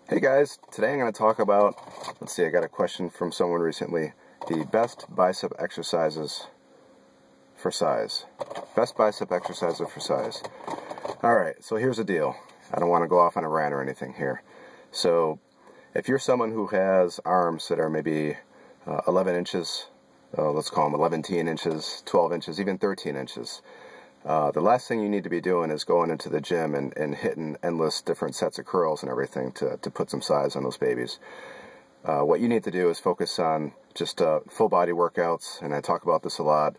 Hey guys, today I'm going to talk about, let's see, I got a question from someone recently, the best bicep exercises for size. Best bicep exercises for size. Alright, so here's the deal. I don't want to go off on a rant or anything here. So, if you're someone who has arms that are maybe 11 inches, let's call them 11 inches, 12 inches, even 13 inches, the last thing you need to be doing is going into the gym and hitting endless different sets of curls and everything to put some size on those babies. What you need to do is focus on just full body workouts, and I talk about this a lot,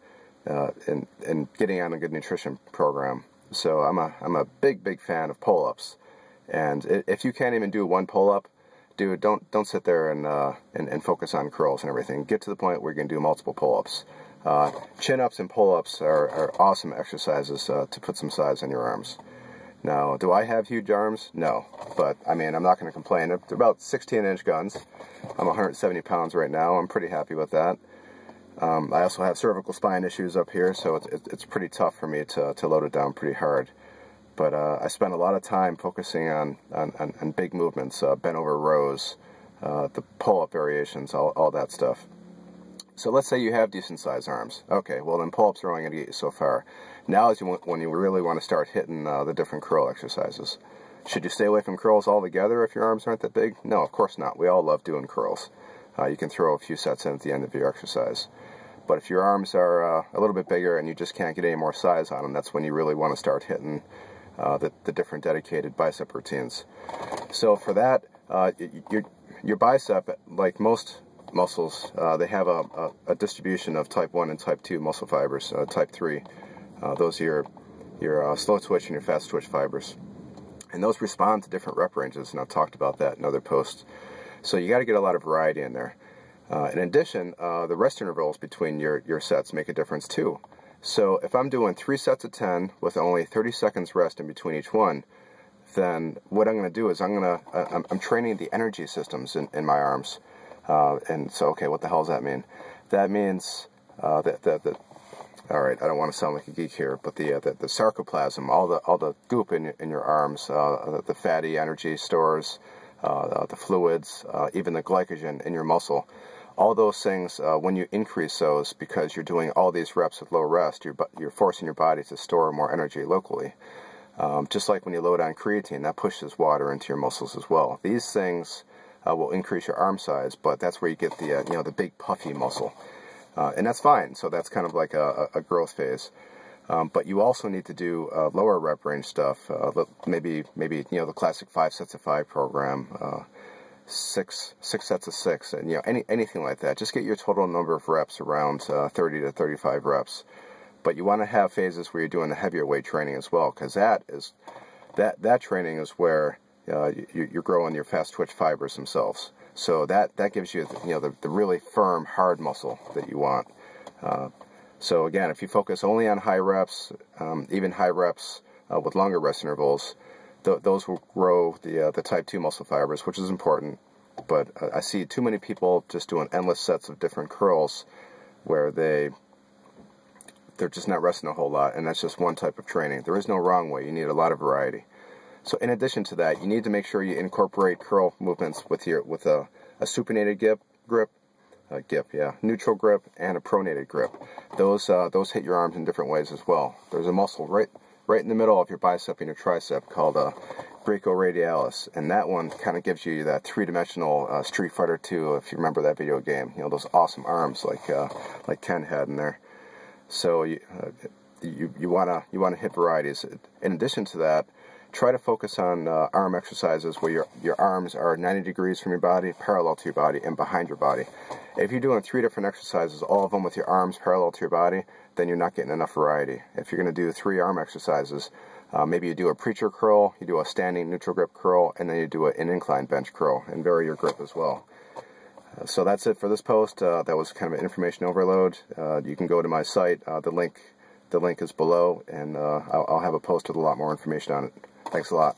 and getting on a good nutrition program. So I'm a big fan of pull-ups, and if you can't even do one pull-up, dude, don't sit there and focus on curls and everything. Get to the point where you can do multiple pull-ups. Chin-ups and pull-ups are awesome exercises to put some size on your arms. Now, do I have huge arms? No. But, I mean, I'm not going to complain. They're about 16-inch guns. I'm 170 pounds right now. I'm pretty happy with that. I also have cervical spine issues up here, so it's pretty tough for me to load it down pretty hard. But I spend a lot of time focusing on big movements, bent over rows, the pull-up variations, all that stuff. So let's say you have decent sized arms. Okay, well then pull-ups are only going to get you so far. Now is when you really want to start hitting the different curl exercises. Should you stay away from curls altogether if your arms aren't that big? No, of course not. We all love doing curls. You can throw a few sets in at the end of your exercise. But if your arms are a little bit bigger and you just can't get any more size on them, that's when you really want to start hitting the different dedicated bicep routines. So for that, your bicep, like most muscles, they have a distribution of type 1 and type 2 muscle fibers. Type 3, those are your slow twitch and your fast twitch fibers. And those respond to different rep ranges, and I've talked about that in other posts. So you got to get a lot of variety in there. In addition, the rest intervals between your sets make a difference too. So if I'm doing 3 sets of 10 with only 30 seconds rest in between each one, then what I'm going to do is I'm training the energy systems in my arms. And so, okay, what the hell does that mean? That means all right, I don't want to sound like a geek here, but the sarcoplasm, all the goop in your arms, the fatty energy stores, the fluids, even the glycogen in your muscle, all those things, when you increase those, because you're doing all these reps with low rest, you're forcing your body to store more energy locally. Just like when you load on creatine, that pushes water into your muscles as well. These things will increase your arm size, but that's where you get the big puffy muscle, and that's fine. So that's kind of like a growth phase. But you also need to do lower rep range stuff. Maybe the classic 5 sets of 5 program, 6 sets of 6, and anything like that. Just get your total number of reps around 30 to 35 reps. But you want to have phases where you're doing the heavier weight training as well, because that training is where you're growing your fast twitch fibers themselves. So that gives you the really firm, hard muscle that you want. So again, if you focus only on high reps, even high reps with longer rest intervals, those will grow the type 2 muscle fibers, which is important. But I see too many people just doing endless sets of different curls where they're just not resting a whole lot, and that's just one type of training. There is no wrong way. You need a lot of variety. So in addition to that, you need to make sure you incorporate curl movements with a supinated grip, neutral grip, and a pronated grip. Those hit your arms in different ways as well. There's a muscle right in the middle of your bicep and your tricep called brachioradialis, and that one kind of gives you that three-dimensional Street Fighter 2, if you remember that video game. Those awesome arms like Ken had in there. So you want to hit varieties. In addition to that, try to focus on arm exercises where your arms are 90 degrees from your body, parallel to your body, and behind your body. If you're doing 3 different exercises, all of them with your arms parallel to your body, then you're not getting enough variety. If you're going to do 3 arm exercises, maybe you do a preacher curl, you do a standing neutral grip curl, and then you do an incline bench curl, and vary your grip as well. So that's it for this post. That was kind of an information overload. You can go to my site. The link is below, and I'll have a post with a lot more information on it. Thanks a lot.